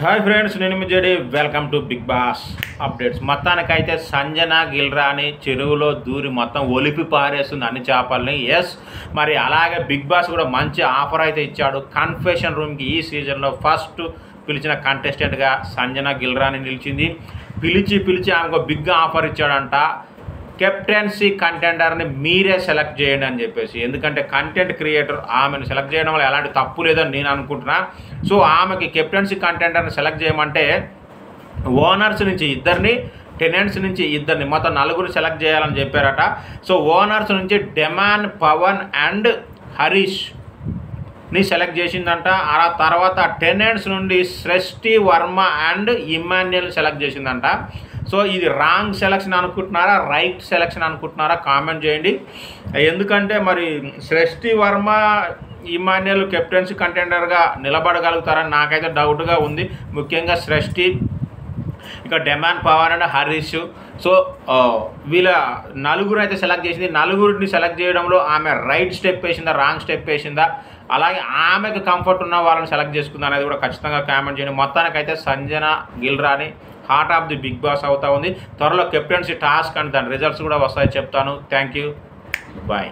Hi friends, నేను మీ JD. Welcome to Bigg Boss updates. మొత్తానికైతే సంజన గిల్రాని చెరువులో దూరి మొత్తం ఒలిపి పారేస్తుంది అన్ని చేపల్ని. ఎస్, మరి అలాగే బిగ్ బాస్ కూడా మంచి ఆఫర్ అయితే ఇచ్చాడు. కన్ఫెషన్ రూమ్కి ఈ సీజన్లో ఫస్ట్ పిలిచిన కంటెస్టెంట్గా సంజన గిల్రాని నిలిచింది. పిలిచి ఆమెకు బిగ్ ఆఫర్ ఇచ్చాడంట. కెప్టెన్సీ కంటెండర్ని మీరే సెలెక్ట్ చేయండి అని చెప్పేసి. ఎందుకంటే కంటెంట్ క్రియేటర్ ఆమెను సెలెక్ట్ చేయడం వల్ల ఎలాంటి తప్పు లేదని నేను అనుకుంటున్నా. సో ఆమెకి కెప్టెన్సీ కంటెండర్ని సెలెక్ట్ చేయమంటే ఓనర్స్ నుంచి ఇద్దరిని, టెనెంట్స్ నుంచి ఇద్దరిని, మొత్తం నలుగురు సెలెక్ట్ చేయాలని చెప్పారట. సో ఓనర్స్ నుంచి డెమాన్, పవన్ అండ్ హరీష్ని సెలెక్ట్ చేసిందంట. ఆ తర్వాత టెనెంట్స్ నుండి సృష్టి, వర్మ అండ్ ఇమాన్యుయల్ సెలెక్ట్ చేసిందంట. సో ఇది రాంగ్ సెలక్షన్ అనుకుంటున్నారా, రైట్ సెలక్షన్ అనుకుంటున్నారా కామెంట్ చేయండి. ఎందుకంటే మరి సృష్టి, వర్మ, ఇమాన్యుయల్ కెప్టెన్సీ కంటెండర్గా నిలబడగలుగుతారని నాకైతే డౌట్గా ఉంది. ముఖ్యంగా సృష్టి, ఇక Demon, Pavan and Harish. So వీళ్ళ నలుగురు అయితే సెలెక్ట్ చేసింది. నలుగురిని సెలెక్ట్ చేయడంలో ఆమె రైట్ స్టెప్ వేసిందా, రాంగ్ స్టెప్ వేసిందా, అలాగే ఆమెకు కంఫర్ట్ ఉన్న వాళ్ళని సెలెక్ట్ చేసుకుందా అనేది కూడా ఖచ్చితంగా కామెంట్ చేయండి. మొత్తానికైతే Sanjana Galrani heart of the Bigg Boss అవుతా ఉంది. త్వరలో కెప్టెన్సీ టాస్క్ అండ్ దాని రిజల్ట్స్ కూడా వస్తాయి చెప్తాను. Thank you, bye.